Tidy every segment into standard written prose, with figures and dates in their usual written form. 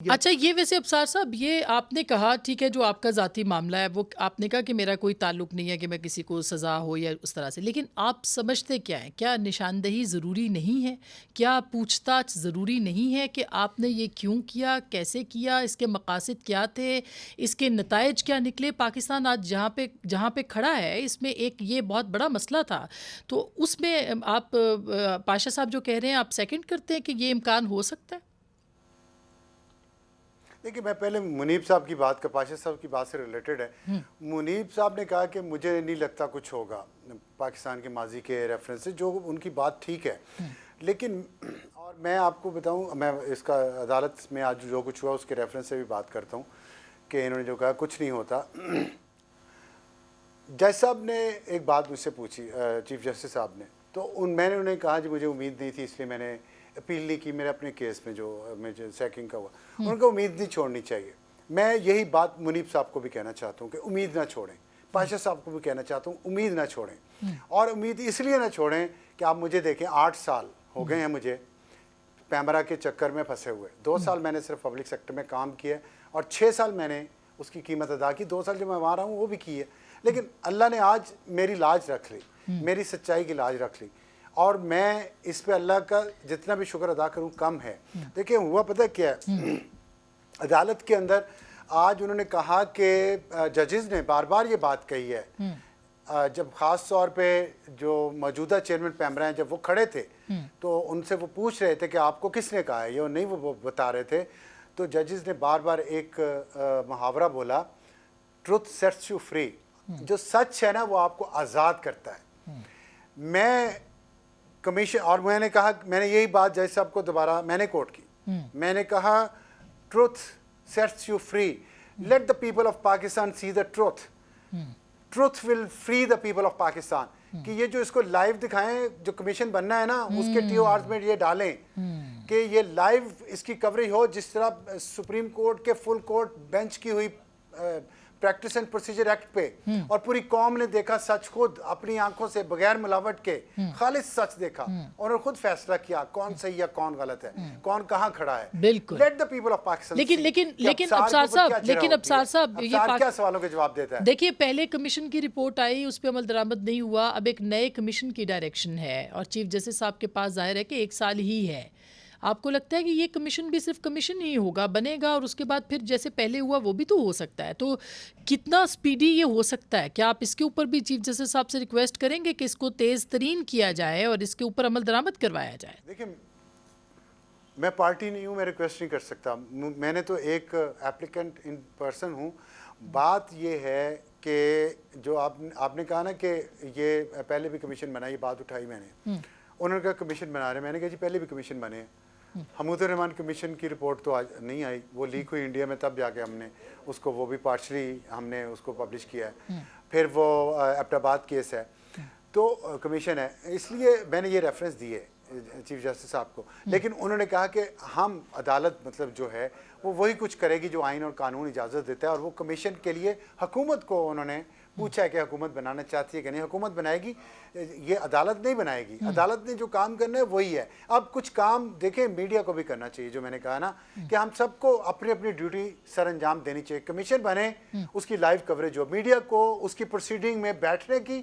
اچھا یہ ویسے ابصار صاحب یہ آپ نے کہا ٹھیک ہے جو آپ کا ذاتی معاملہ ہے وہ آپ نے کہا کہ میرا کوئی تعلق نہیں ہے کہ میں کسی کو سزا ہو یا اس طرح سے، لیکن آپ سمجھتے کیا ہیں؟ کیا نشاندہی ضروری نہیں ہے؟ کیا پوچھ تاچھ ضروری نہیں ہے کہ آپ نے یہ کیوں کیا، کیسے کیا، اس کے مقاصد کیا تھے، اس کے نتائج کیا نکلے؟ پاکستان آج جہاں پہ کھڑا ہے اس میں ایک یہ بہت بڑا مسئلہ تھا، تو اس میں آپ پاشا صاحب جو کہہ رہے ہیں آپ سیکنڈ کرتے ہیں کہ یہ امکان ہو سکتا ہے؟ دیکھیے میں پہلے منیب صاحب کی بات کا پاشا صاحب کی بات سے ریلیٹڈ ہے. منیب صاحب نے کہا کہ مجھے نہیں لگتا کچھ ہوگا پاکستان کے ماضی کے ریفرنس سے، جو ان کی بات ٹھیک ہے، لیکن اور میں آپ کو بتاؤں میں اس کا عدالت میں آج جو کچھ ہوا اس کے ریفرنس سے بھی بات کرتا ہوں کہ انہوں نے جو کہا کچھ نہیں ہوتا. جج صاحب نے ایک بات مجھ سے پوچھی، چیف جسٹس صاحب نے، تو میں نے انہیں کہا کہ مجھے امید نہیں تھی اس لیے میں نے اپیل نہیں کی میرے اپنے کیس میں جو مجھے سیکنگ کا ہوا. ان کو امید نہیں چھوڑنی چاہیے. میں یہی بات منیب صاحب کو بھی کہنا چاہتا ہوں کہ امید نہ چھوڑیں. پاشا صاحب کو بھی کہنا چاہتا ہوں امید نہ چھوڑیں، اور امید اس لیے نہ چھوڑیں کہ آپ مجھے دیکھیں 8 سال ہو گئے ہیں مجھے پیمرا کے چکر میں پھنسے ہوئے. 2 سال میں نے صرف پبلک سیکٹر میں کام کیا اور 6 سال میں نے اس کی قیمت ادا کی. 2 سال جو میں وہاں رہا ہوں وہ بھی کی ہے، لیکن اللہ نے آج میری لاج رکھ لی، میری سچائی کی لاج رکھ لی، اور میں اس پہ اللہ کا جتنا بھی شکر ادا کروں کم ہے. دیکھیں ہوا پتہ کیا ہے، عدالت کے اندر آج انہوں نے کہا کہ ججز نے بار بار یہ بات کہی ہے، جب خاص طور پہ جو موجودہ چیئرمین پیمرا ہیں جب وہ کھڑے تھے تو ان سے وہ پوچھ رہے تھے کہ آپ کو کس نے کہا ہے، یہ نہیں وہ بتا رہے تھے، تو ججز نے بار بار ایک محاورہ بولا، ٹروتھ سیٹس یو فری. جو سچ ہے نا وہ آپ کو آزاد کرتا ہے. میں کمیشن اور میں نے کہا، میں نے یہی بات جج صاحب کو دوبارہ میں نے کوٹ کی، میں نے کہا truth sets you free, let the people of Pakistan see the truth, truth will free the people of Pakistan. کہ یہ جو اس کو لائیو دکھائیں، جو کمیشن بننا ہے نا اس کے ٹی او آرز میں یہ ڈالیں کہ یہ لائیو اس کی کوریج ہو، جس طرح سپریم کورٹ کے فل کورٹ بینچ کی ہوئی پریکٹس اینڈ پروسیجر ایکٹ پہ، اور پوری قوم نے دیکھا سچ، خود اپنی آنکھوں سے بغیر ملاوٹ کے خالص سچ دیکھا، اور خود فیصلہ کیا کون صحیح ہے کون غلط ہے، کون کہاں کھڑا ہے. بالکل. Late the people of Pakistan. لیکن ابصار صاحب یہ کیا سوالوں کے جواب دیتا ہے؟ دیکھیے پہلے کمیشن کی رپورٹ آئی، اس پہ عمل درآمد نہیں ہوا، اب ایک نئے کمیشن کی ڈائریکشن ہے اور چیف جسٹس صاحب کے پاس ظاہر ہے کہ 1 سال ہی ہے. آپ کو لگتا ہے کہ یہ کمیشن بھی صرف کمیشن ہی ہوگا، بنے گا اور اس کے بعد پھر جیسے پہلے ہوا وہ بھی تو ہو سکتا ہے، تو کتنا سپیڈی یہ ہو سکتا ہے؟ کیا آپ اس کے اوپر بھی چیف جسٹس صاحب سے ریکویسٹ کریں گے کہ اس کو تیز ترین کیا جائے اور اس کے اوپر عمل درآمد کروایا جائے؟ دیکھیں میں پارٹی نہیں ہوں، میں ریکویسٹ نہیں کر سکتا، میں نے تو ایک ایپلیکنٹ ان پرسن ہوں. بات یہ ہے کہ جو آپ نے کہا نا کہ یہ پہلے بھی کمیشن بنا، یہ بات اٹھائی میں نے، انہوں نے کہا کمیشن بنا رہے، میں نے کہا جی پہلے بھی کمیشن بنے. حمود الرحمان کمیشن کی رپورٹ تو آج نہیں آئی، وہ لیک ہوئی انڈیا میں، تب جا کے ہم نے اس کو وہ بھی پارشلی ہم نے اس کو پبلش کیا ہے. پھر وہ ایبٹ آباد کیس ہے تو کمیشن ہے، اس لیے میں نے یہ ریفرنس دی ہے چیف جسٹس صاحب کو. لیکن انہوں نے کہا کہ ہم عدالت مطلب جو ہے وہ وہی کچھ کرے گی جو آئین اور قانون اجازت دیتا ہے، اور وہ کمیشن کے لیے حکومت کو انہوں نے پوچھا ہے کہ حکومت بنانا چاہتی ہے کہ نہیں. حکومت بنائے گی، یہ عدالت نہیں بنائے گی. عدالت نے جو کام کرنا ہے وہی ہے. اب کچھ کام دیکھیں میڈیا کو بھی کرنا چاہیے، جو میں نے کہا نا کہ ہم سب کو اپنی اپنی ڈیوٹی سر انجام دینی چاہیے. کمیشن بنے، اس کی لائیو کوریج ہو، میڈیا کو اس کی پروسیڈنگ میں بیٹھنے کی،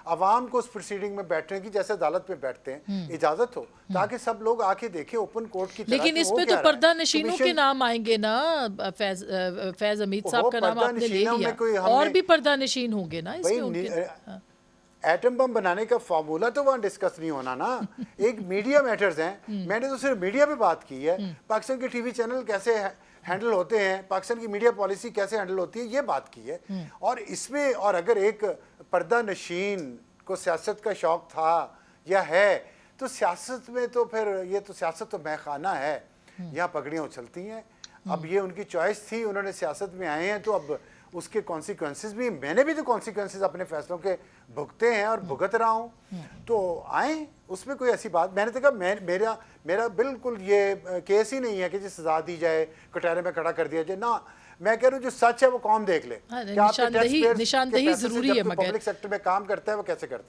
عوام کو اس پروسیڈنگ میں بیٹھنے کی جیسے عدالت میں بیٹھتے ہیں اجازت ہو، تاکہ سب لوگ آ کے دیکھیں اوپن کورٹ کی طرح. لیکن اس میں تو پردہ نشینوں کے نام آئیں گے نا، فیض حمید صاحب کا نام آپ نے لے لیا، اور بھی پردہ نشین ہوں گے نا اس میں. ایٹم بم بنانے کا فارمولہ تو وہاں ڈسکس نہیں ہونا نا. ایک میڈیا میٹرز ہیں، میں نے تو صرف میڈیا پہ بات کی ہے. پاکستان کے ٹی وی چینل کیسے ہینڈل ہوتے ہیں، پاکستان کی میڈیا پالیسی کیسے ہینڈل ہوتی ہے، یہ بات کی ہے. اور اس میں اور اگر ایک پردہ نشین کو سیاست کا شوق تھا یا ہے تو سیاست میں تو پھر یہ تو سیاست تو مے خانہ ہے، یہاں پگڑیاں اچھلتی ہیں. اب یہ ان کی چوائس تھی، انہوں نے سیاست میں آئے ہیں تو اب اس کے کانسیکوینسز بھی، میں نے بھی تو کانسیکوینسز اپنے فیصلوں کے بھگتے ہیں اور بھگت رہا ہوں. تو آئیں، اس میں کوئی ایسی بات، میں نے تو کہا میرا بالکل یہ کیس ہی نہیں ہے کہ جی سزا دی جائے، کٹہرے میں کھڑا کر دیا جائے. نہ، میں کہہ رہا ہوں جو سچ ہے وہ قوم دیکھ لے. نشاندہی ضروری ہے، مگر پبلک سیکٹر میں کام کرتا ہے وہ کیسے کرتا ہے.